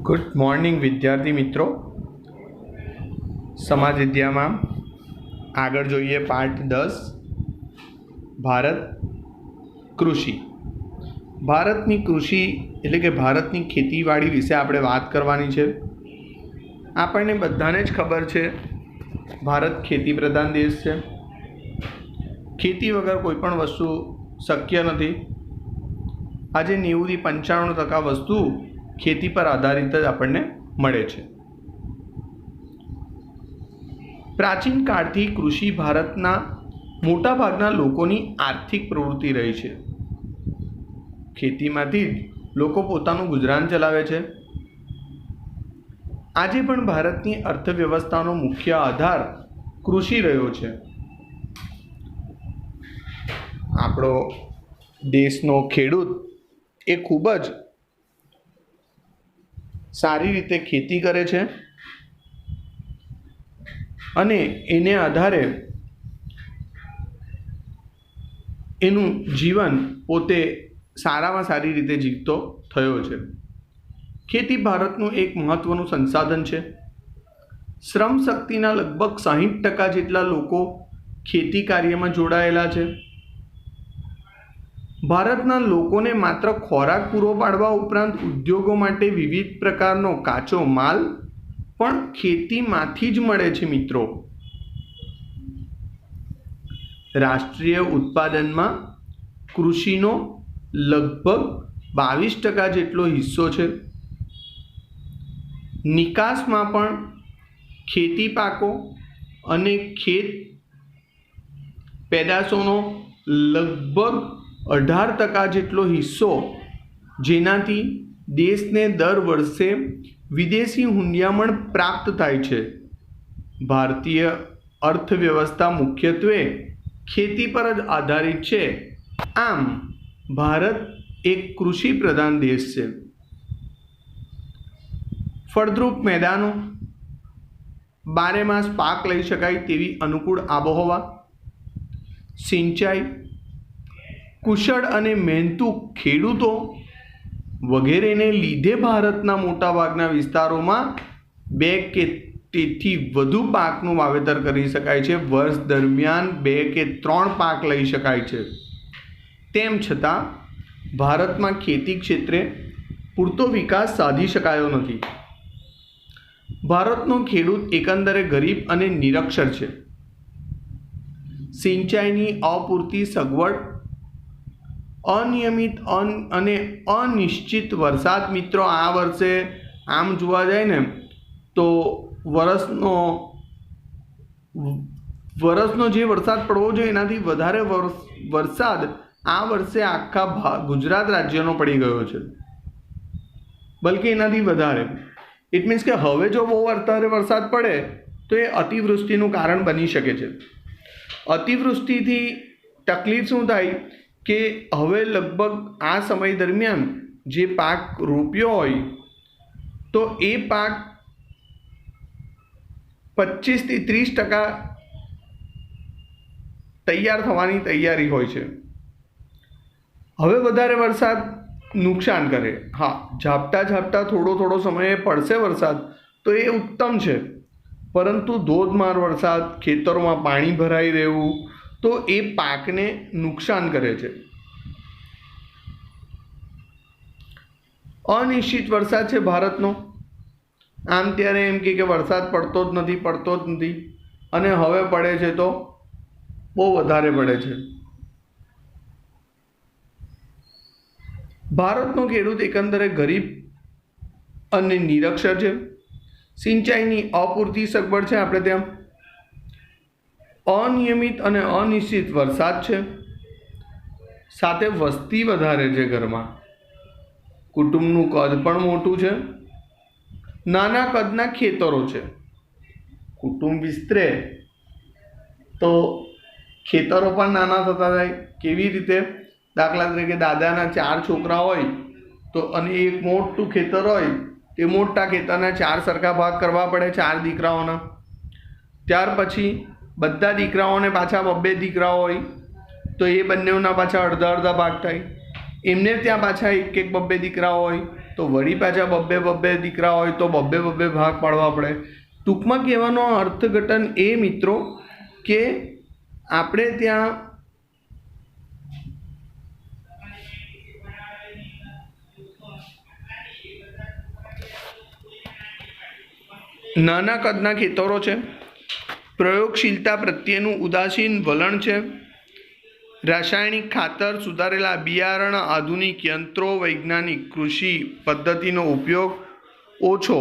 Good morning વિદ્યાર્થી મિત્રો. સમાજ વિદ્યામાં આગળ જોઈએ પાઠ 10 ભારત કૃષિ. ભારતની કૃષિ એટલે કે ભારતની ખેતીવાડી વિશે આપણે વાત કરવાની છે. આપણને બધાને જ ખબર છે ભારત ખેતી પ્રધાન દેશ છે. ખેતી વગર કોઈ પણ વસ્તુ શક્ય નથી. આજે 90 થી 95% વસ્તુ ખેતી પર આધારિત જ આપણને મળે છે. પ્રાચીન કાળથી કૃષિ ભારતના મોટાભાગના લોકોની આર્થિક પ્રવૃત્તિ રહી છે. ખેતીમાંથી જ લોકો પોતાનું ગુજરાન ચલાવે છે. આજે પણ ભારતની અર્થવ્યવસ્થાનો મુખ્ય આધાર કૃષિ રહ્યો છે. આપણો દેશનો ખેડૂત એ ખૂબ જ સારી રીતે ખેતી કરે છે અને એને આધારે એનું જીવન પોતે સારામાં સારી રીતે જીવતો થયો છે. ખેતી ભારતનું એક મહત્ત્વનું સંસાધન છે. શ્રમ શક્તિના લગભગ 60% જેટલા લોકો ખેતી કાર્યમાં જોડાયેલા છે. ભારતના લોકોને માત્ર ખોરાક પૂરો પાડવા ઉપરાંત ઉદ્યોગો માટે વિવિધ પ્રકારનો કાચો માલ પણ ખેતીમાંથી જ મળે છે. મિત્રો, રાષ્ટ્રીય ઉત્પાદનમાં કૃષિનો લગભગ 22% જેટલો હિસ્સો છે. નિકાસમાં પણ ખેતી પાકો અને ખેત પેદાશોનો લગભગ 18% જેટલો હિસ્સો, જેનાથી દેશને દર વર્ષે વિદેશી હુંડિયામણ પ્રાપ્ત થાય છે. ભારતીય અર્થવ્યવસ્થા મુખ્યત્વે ખેતી પર જ આધારિત છે. આમ ભારત એક કૃષિ પ્રધાન દેશ છે. ફળદ્રુપ મેદાનો, બારેમાસ પાક લઈ શકાય તેવી અનુકૂળ આબોહવા, સિંચાઈ, કુશળ અને મહેનતુ ખેડૂતો વગેરેને લીધે ભારતના મોટાભાગના વિસ્તારોમાં 2 કે તેથી વધુ પાકનું વાવેતર કરી શકાય છે. વર્ષ દરમિયાન 2 કે 3 પાક લઈ શકાય છે. તેમ છતાં ભારતમાં ખેતી ક્ષેત્રે પૂરતો વિકાસ સાધી શકાયો નથી. ભારતનો ખેડૂત એકંદરે ગરીબ અને નિરક્ષર છે. સિંચાઈની અપૂરતી સગવડ, અનિયમિત અને અનિશ્ચિત વરસાદ. મિત્રો, આ વર્ષે આમ જોવા જાય ને તો વરસનો જે વરસાદ પડવો જોઈએ એનાથી વધારે વરસાદ આ વર્ષે આખા ગુજરાત રાજ્યનો પડી ગયો છે, બલકે એનાથી વધારે. ઇટ મીન્સ કે હવે જો બહુ વધારે વરસાદ પડે તો એ અતિવૃષ્ટિનું કારણ બની શકે છે. અતિવૃષ્ટિથી તકલીફ શું થાય કે હવે લગભગ આ સમય દરમિયાન જે પાક રોપ્યો હોય તો એ પાક 25 થી 30% તૈયાર થવાની તૈયારી હોય છે. હવે વધારે વરસાદ નુકસાન કરે. હા, ઝાપટા થોડો સમયે પડશે વરસાદ તો એ ઉત્તમ છે, પરંતુ ધોધમાર વરસાદ, ખેતરોમાં પાણી ભરાઈ રહેવું તો એ પાકને નુકસાન કરે છે. અનિશ્ચિત વરસાદ છે ભારતનો. આમ ત્યારે એમ કે વરસાદ પડતો જ નથી અને હવે પડે છે તો બહુ વધારે પડે છે. ભારતનો ખેડૂત એકંદરે ગરીબ અને નિરક્ષર છે. સિંચાઈની અપૂરતી સગવડ છે આપણે ત્યાં, અનિયમિત અને અનિશ્ચિત વરસાદ છે, સાથે વસ્તી વધારે છે ઘરમાં, કુટુંબનું કદ પણ મોટું છે, નાના કદના ખેતરો છે. કુટુંબ વિસ્તરે તો ખેતરો પણ નાના થતા જાય. કેવી રીતે? દાખલા તરીકે દાદાના 4 છોકરા હોય તો અને એક મોટું ખેતર હોય, તે મોટા ખેતરના 4 સરખા ભાગ કરવા પડે 4 દીકરાઓના. ત્યાર પછી બધા દીકરાઓને પાછા 2 દીકરાઓ હોય તો એ બંનેઓના પાછા અડધા ભાગ થાય. એમને ત્યાં પાછા 1-1 2 દીકરાઓ હોય તો વળી પાછા બબ્બે દીકરા હોય તો બબ્બે ભાગ પાડવા પડે. ટૂંકમાં કહેવાનો અર્થઘટન એ મિત્રો કે આપણે ત્યાં નાના કદના ખેતરો છે, પ્રયોગશીલતા પ્રત્યેનું ઉદાસીન વલણ છે, રાસાયણિક ખાતર, સુધારેલા બિયારણ, આધુનિક યંત્રો, વૈજ્ઞાનિક કૃષિ પદ્ધતિનો ઉપયોગ ઓછો,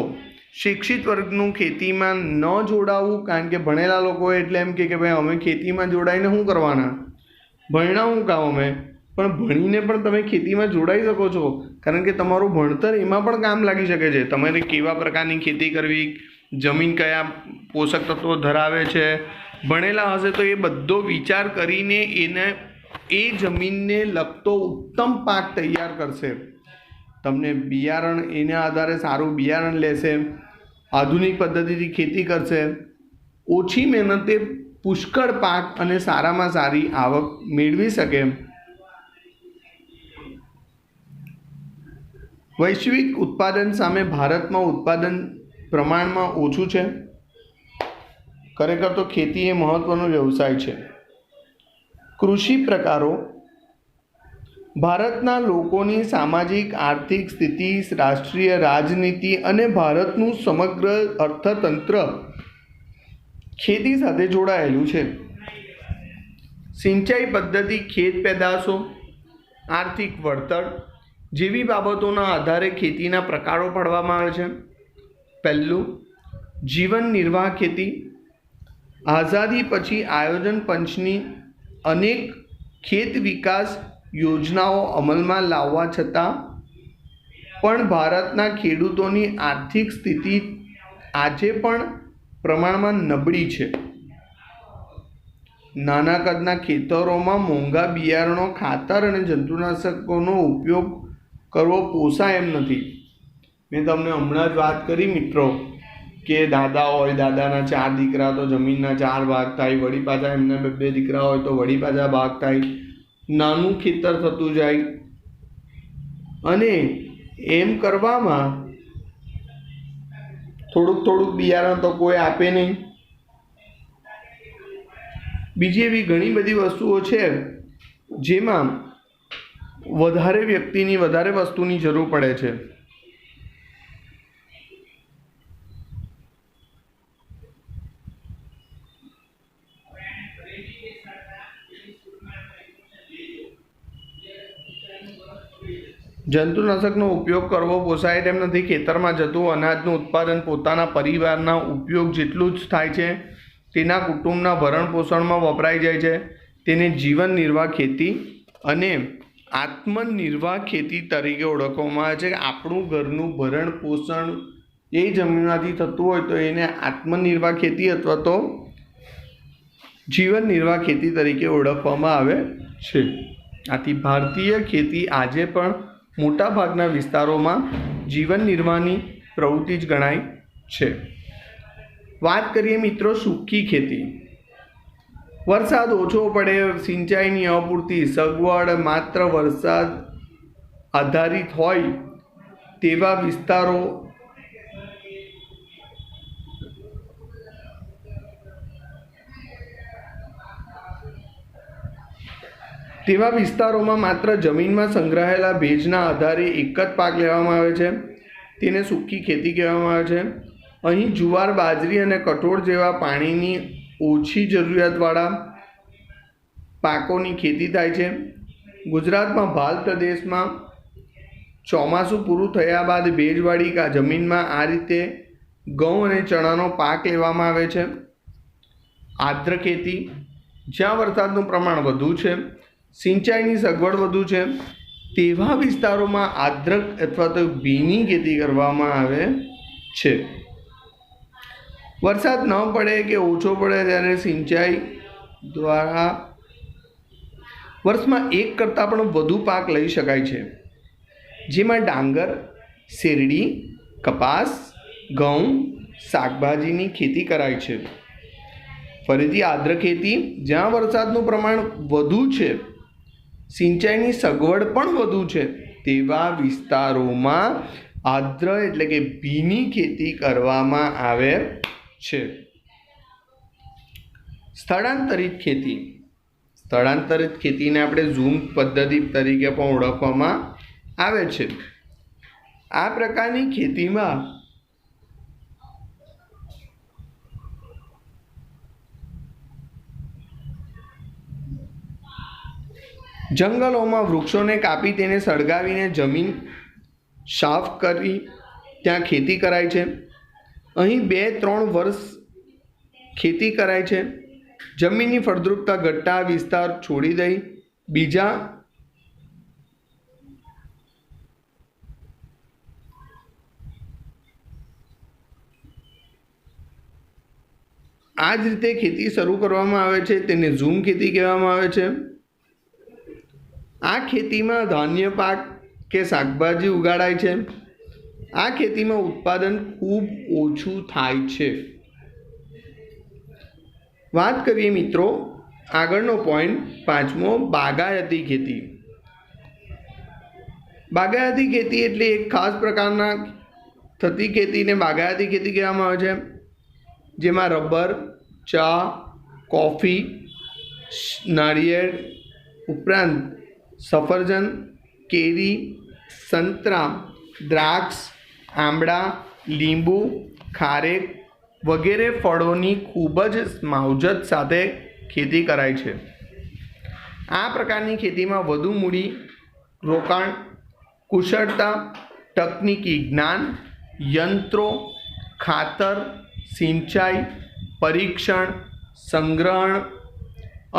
શિક્ષિત વર્ગનું ખેતીમાં ન જોડાવું, કારણ કે ભણેલા લોકો એટલે એમ કે ભાઈ અમે ખેતીમાં જોડાઈને શું કરવાના, ભણ્યા શું કામ અમે, પણ ભણીને પણ તમે ખેતીમાં જોડાઈ શકો છો, કારણ કે તમારું ભણતર એમાં પણ કામ લાગી શકે છે. તમારે કેવા પ્રકારની ખેતી કરવી, જમીન કયા પોષક તત્વો ધરાવે છે, ભણેલા હશે તો એ બધો વિચાર કરીને એ જમીનને લગતો ઉત્તમ પાક તૈયાર કરશે. તમને બિયારણ એના આધારે સારું બિયારણ લેશે, આધુનિક પદ્ધતિથી ખેતી કરશે, ઓછી મહેનતે પુષ્કળ પાક અને સારામાં સારી આવક મેળવી શકે. વૈશ્વિક ઉત્પાદન સામે ભારતમાં ઉત્પાદન પ્રમાણમાં ઓછું છે. ખરેખર તો ખેતી એ મહત્વનો વ્યવસાય છે. કૃષિ પ્રકારો ભારતના લોકોની સામાજિક આર્થિક સ્થિતિ, રાષ્ટ્રીય રાજનીતિ અને ભારતનું સમગ્ર અર્થતંત્ર ખેતી સાથે જોડાયેલું છે. સિંચાઈ પદ્ધતિ, ખેત પેદાશો, આર્થિક વળતર જેવી બાબતોના આધારે ખેતીના પ્રકારો પાડવામાં આવે છે. પહેલું, જીવન નિર્વાહ ખેતી. આઝાદી પછી આયોજન પંચની અનેક ખેત વિકાસ યોજનાઓ અમલમાં લાવવા છતાં પણ ભારતના ખેડૂતોની આર્થિક સ્થિતિ આજે પણ પ્રમાણમાં નબળી છે. નાના કદના ખેતરોમાં મોંઘા બિયારણો, ખાતર અને જંતુનાશકોનો ઉપયોગ કરવો પોસાય એમ નથી. મેં તમને હમણાં જ વાત કરી મિત્રો કે દાદા હોય, દાદાના 4 દીકરા તો જમીનના 4 ભાગ થાય, વળી પાછા એમના 2 દીકરા હોય તો વળી પાછા ભાગ થાય, નાનું ખેતર થતું જાય અને એમ કરવામાં થોડુંક બિયારણ તો કોઈ આપે નહીં. બીજી એવી ઘણી બધી વસ્તુઓ છે જેમાં વધારે વસ્તુની જરૂર પડે છે. જંતુનાશકનો ઉપયોગ કરવો પોસાય તેમ નથી. ખેતરમાં જતું અનાજનું ઉત્પાદન પોતાના પરિવારના ઉપયોગ જેટલું જ થાય છે, તેના કુટુંબના ભરણ પોષણમાં વપરાઈ જાય છે. તેને જીવન નિર્વાહ ખેતી અને આત્મનિર્વાહ ખેતી તરીકે ઓળખવામાં આવે છે. આપણું ઘરનું ભરણ પોષણ એ જમીનમાંથી થતું હોય તો એને આત્મનિર્વાહ ખેતી અથવા તો જીવન નિર્વાહ ખેતી તરીકે ઓળખવામાં આવે છે. આથી ભારતીય ખેતી આજે પણ મોટાભાગના વિસ્તારોમાં જીવન નિર્વાહની પ્રવૃત્તિ જ ગણાય છે. વાત કરીએ મિત્રો સૂકી ખેતી. વરસાદ ઓછો પડે, સિંચાઈની અપૂરતી સગવડ, માત્ર વરસાદ આધારિત હોય તેવા વિસ્તારોમાં માત્ર જમીનમાં સંગ્રહાયેલા ભેજના આધારે એક જ પાક લેવામાં આવે છે. તેને સૂકી ખેતી કહેવામાં આવે છે. અહીં જુવાર, બાજરી અને કઠોળ જેવા પાણીની ઓછી જરૂરિયાતવાળા પાકોની ખેતી થાય છે. ગુજરાતમાં ભાલ પ્રદેશમાં ચોમાસું પૂરું થયા બાદ ભેજવાળી જમીનમાં આ રીતે ઘઉં અને ચણાનો પાક લેવામાં આવે છે. આર્દ્ર ખેતી, જ્યાં વરસાદનું પ્રમાણ વધુ છે, સિંચાઈની સગવડ વધુ છે તેવા વિસ્તારોમાં આર્દ્રક અથવા તો ભીની ખેતી કરવામાં આવે છે. વરસાદ ન પડે કે ઓછો પડે ત્યારે સિંચાઈ દ્વારા વર્ષમાં એક કરતાં પણ વધુ પાક લઈ શકાય છે, જેમાં ડાંગર, શેરડી, કપાસ, ઘઉં, શાકભાજીની ખેતી કરાય છે. ફરીથી આર્દ્ર ખેતી, જ્યાં વરસાદનું પ્રમાણ વધુ છે, સિંચાઈની સગવડ પણ વધુ છે તેવા વિસ્તારોમાં આર્દ્ર એટલે કે ભીની ખેતી કરવામાં આવે છે. સ્થળાંતરિત ખેતી. સ્થળાંતરિત ખેતીને આપણે ઝૂમ પદ્ધતિ તરીકે પણ ઓળખવામાં આવે છે. આ પ્રકારની ખેતીમાં જંગલોમાં વૃક્ષોને કાપી તેને સળગાવીને જમીન સાફ કરી ત્યાં ખેતી કરાય છે. અહીં 2-3 વર્ષ ખેતી કરાય છે. જમીનની ફળદ્રુપતા ઘટતા વિસ્તાર છોડી દઈ બીજા આ જ રીતે ખેતી શરૂ કરવામાં આવે છે. તેને ઝૂમ ખેતી કહેવામાં આવે છે. આ ખેતીમાં ધાન્ય પાક કે શાકભાજી ઉગાડાય છે. આ ખેતીમાં ઉત્પાદન ખૂબ ઓછું થાય છે. વાત કરીએ મિત્રો આગળનો પોઈન્ટ 5મો, બાગાયતી ખેતી. બાગાયતી ખેતી એટલે એક ખાસ પ્રકારના થતી ખેતીને બાગાયતી ખેતી કહેવામાં આવે છે, જેમાં રબર, ચા, કોફી, નાળિયેર ઉપરાંત સફરજન, કેરી, સંતરા, દ્રાક્ષ, આંબળા, લીંબુ, ખારેક વગેરે ફળોની ખૂબ જ માવજત સાથે ખેતી કરાય છે. આ પ્રકારની ખેતીમાં વધુ મૂડી રોકાણ, કુશળતા, તકનીકી જ્ઞાન, યંત્રો, ખાતર, સિંચાઈ, પરીક્ષણ, સંગ્રહણ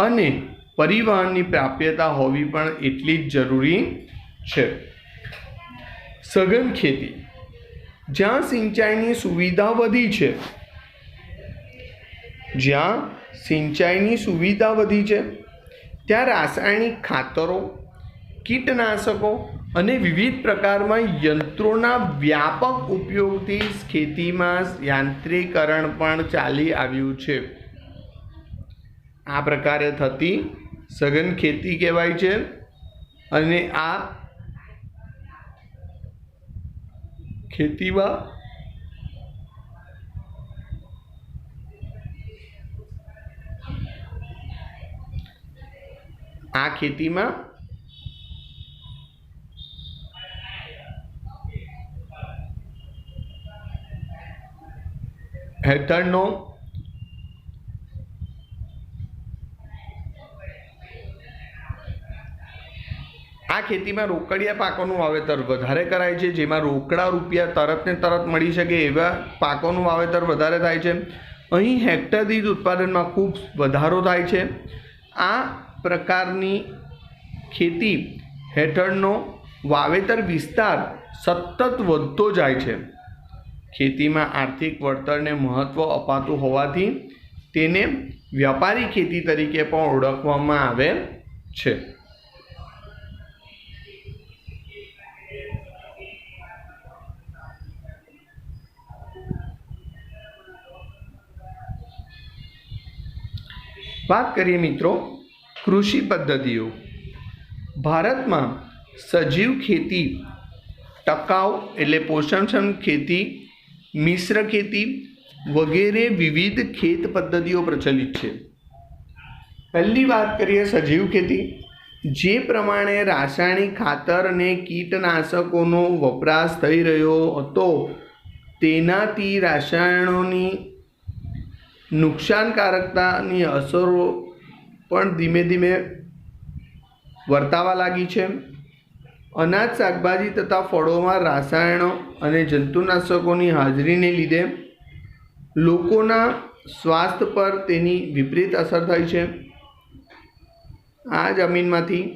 અને પરિવહનની પ્રાપ્યતા હોવી પણ એટલી જ જરૂરી છે. સઘન ખેતી. જ્યાં સિંચાઈની સુવિધા વધી છે ત્યાં રાસાયણિક ખાતરો, કીટનાશકો અને વિવિધ પ્રકારના યંત્રોના વ્યાપક ઉપયોગથી ખેતીમાં યાંત્રિકરણ પણ ચાલી આવ્યું છે. આ પ્રકારે થતી સઘન ખેતી કહેવાય છે. અને આ ખેતીમાં હેઠળનો આ ખેતીમાં રોકડિયા પાકોનું વાવેતર વધારે કરાય છે, જેમાં રોકડા રૂપિયા તરત ને તરત મળી શકે એવા પાકોનું વાવેતર વધારે થાય છે. અહીં હેક્ટર દીઠ ઉત્પાદનમાં ખૂબ વધારો થાય છે. આ પ્રકારની ખેતી હેઠળનો વાવેતર વિસ્તાર સતત વધતો જાય છે. ખેતીમાં આર્થિક વળતરને મહત્ત્વ અપાતું હોવાથી તેને વ્યાપારી ખેતી તરીકે પણ ઓળખવામાં આવે છે. વાત કરીએ મિત્રો કૃષિ પદ્ધતિઓ. ભારતમાં સજીવ ખેતી, ટકાઉ એટલે પોષણક્ષમ ખેતી, મિશ્ર ખેતી વગેરે વિવિધ ખેત પદ્ધતિઓ પ્રચલિત છે. પહેલી વાત કરીએ સજીવ ખેતી. જે પ્રમાણે રાસાયણિક ખાતર અને કીટનાશકોનો વપરાશ થઈ રહ્યો હતો તેનાથી રસાયણોની નુકસાનકારકતાની અસરો પણ ધીમે ધીમે વર્તાવા લાગી છે. અનાજ, શાકભાજી તથા ફળોમાં રસાયણો અને જંતુનાશકોની હાજરીને લીધે લોકોના સ્વાસ્થ્ય પર તેની વિપરીત અસર થઈ છે. આ જમીનમાંથી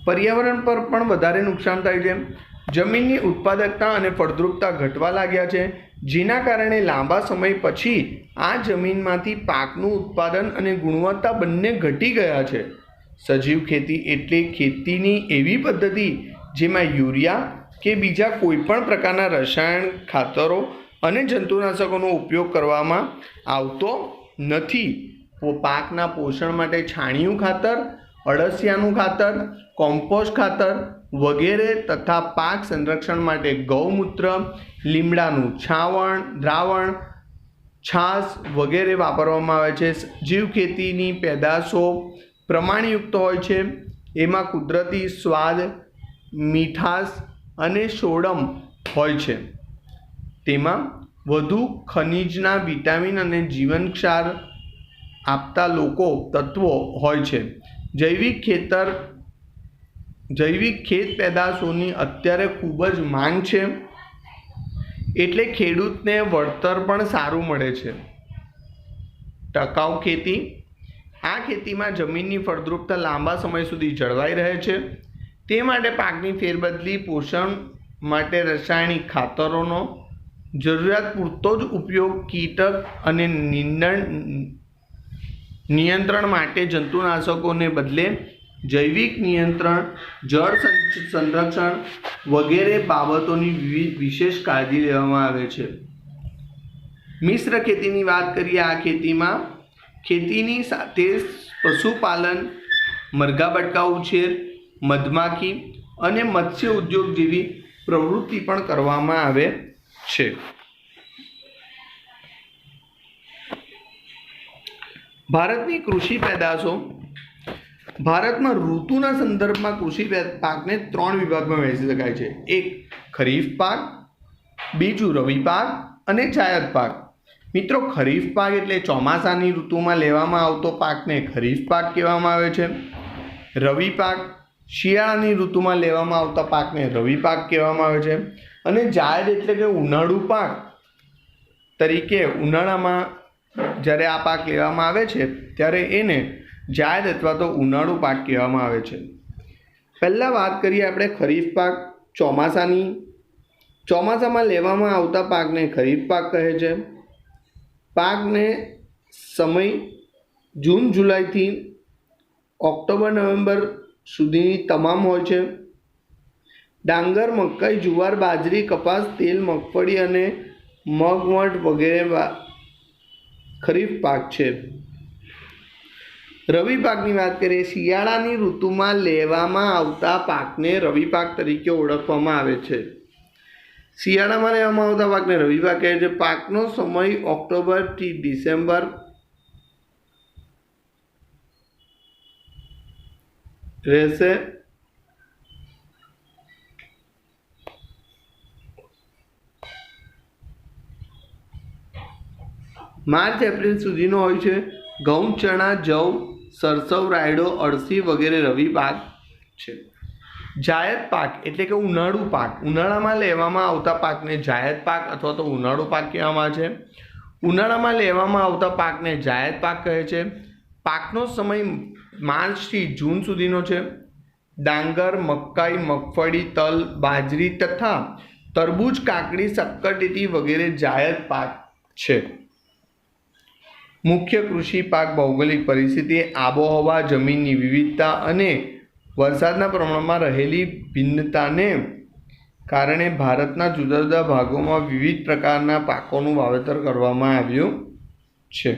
પર્યાવરણ પર પણ વધારે નુકસાન થાય છે. જમીનની ઉત્પાદકતા અને ફળદ્રુપતા ઘટવા લાગ્યા છે, જેના કારણે લાંબા સમય પછી આ જમીનમાંથી પાકનું ઉત્પાદન અને ગુણવત્તા બંને ઘટી ગયા છે. સજીવ ખેતી એટલે ખેતીની એવી પદ્ધતિ જેમાં યુરિયા કે બીજા કોઈપણ પ્રકારના રસાયણ ખાતરો અને જંતુનાશકોનો ઉપયોગ કરવામાં આવતો નથી. પાકના પોષણ માટે છાણિયું ખાતર, અળસિયાનું ખાતર, કોમ્પોસ્ટ ખાતર વગેરે તથા પાક સંરક્ષણ માટે ગૌમૂત્ર, લીમડાનું દ્રાવણ, છાશ વગેરે વાપરવામાં આવે છે. જીવ ખેતીની પેદાશો પ્રમાણયુક્ત હોય છે. એમાં કુદરતી સ્વાદ, મીઠાશ અને સોડમ હોય છે. તેમાં વધુ ખનિજના, વિટામિન અને જીવનક્ષાર આપતા તત્વો હોય છે. જૈવિક ખેત પેદાશોની અત્યારે ખૂબ જ માંગ છે, એટલે ખેડૂતને વળતર પણ સારું મળે છે. ટકાઉ ખેતી. આ ખેતીમાં જમીનની ફળદ્રુપતા લાંબા સમય સુધી જળવાઈ રહે છે. તે માટે પાકની ફેરબદલી, પોષણ માટે રાસાયણિક ખાતરોનો જરૂરિયાત પૂરતો જ ઉપયોગ, કીટક અને નિયંત્રણ માટે જંતુનાશકોને બદલે જૈવિક નિયંત્રણ, જળ સંરક્ષણ વગેરે બાબતોની વિશેષ કાળજી લેવામાં આવે છે. મિશ્ર ખેતીની વાત કરીએ. આ ખેતીની સાથે પશુપાલન, મરઘા બટકા ઉછેર, મધમાખી અને મત્સ્ય ઉદ્યોગ જેવી પ્રવૃત્તિ પણ કરવામાં આવે છે. ભારતની કૃષિ પેદાશો. ભારતમાં ઋતુના સંદર્ભમાં કૃષિ પાકને 3 વિભાગમાં વહેંચી શકાય છે. એક ખરીફ પાક, બીજું રવિ પાક અને જાયદ પાક. મિત્રો, ખરીફ પાક એટલે ચોમાસાની ઋતુમાં લેવામાં આવતો પાકને ખરીફ પાક કહેવામાં આવે છે. રવિ પાક શિયાળાની ઋતુમાં લેવામાં આવતા પાકને રવિ પાક કહેવામાં આવે છે. અને જાયદ એટલે કે ઉનાળુ પાક તરીકે ઉનાળામાં જ્યારે આ પાક લેવામાં આવે છે ત્યારે એને જાયદ અથવા તો ઉનાળુ પાક કહેવામાં આવે છે. પહેલાં વાત કરીએ આપણે ખરીફ પાક. ચોમાસામાં લેવામાં આવતા પાકને ખરીફ પાક કહે છે. પાકને સમય જૂન જુલાઈથી ઓક્ટોબર નવેમ્બર સુધીની તમામ હોય છે. ડાંગર, મકાઈ, જુવાર, બાજરી, કપાસ, તેલ, મગફળી અને મગવટ વગેરે ખરીફ પાક છે. રવિ પાકની વાત કરીએ. શિયાળાની ઋતુમાં લેવામાં આવતા પાકને રવિ પાક તરીકે ઓળખવામાં આવે છે. શિયાળામાં લેવામાં આવતા પાકને રવિ પાક કહે છે. પાકનો સમય ઓક્ટોબરથી ડિસેમ્બર રહેશે. માર્ચ એપ્રિલ સુધીનો હોય છે. ઘઉં, ચણા, જવ, સરસવ, રાયડો, અળસી વગેરે રવિ પાક છે. જાયદ પાક એટલે કે ઉનાળુ પાક. ઉનાળામાં લેવામાં આવતા પાકને જાયદ પાક અથવા તો ઉનાળુ પાક કહેવામાં આવે છે. ઉનાળામાં લેવામાં આવતા પાકને જાયદ પાક કહે છે. પાકનો સમય માર્ચથી જૂન સુધીનો છે. ડાંગર, મકાઈ, મગફળી, તલ, બાજરી તથા તરબૂચ, કાકડી, શક્કરટેટી વગેરે જાયદ પાક છે. મુખ્ય કૃષિ પાક. ભૌગોલિક પરિસ્થિતિ, આબોહવા, જમીનની વિવિધતા અને વરસાદના પ્રમાણમાં રહેલી ભિન્નતાને કારણે ભારતના જુદા જુદા ભાગોમાં વિવિધ પ્રકારના પાકોનું વાવેતર કરવામાં આવ્યું છે.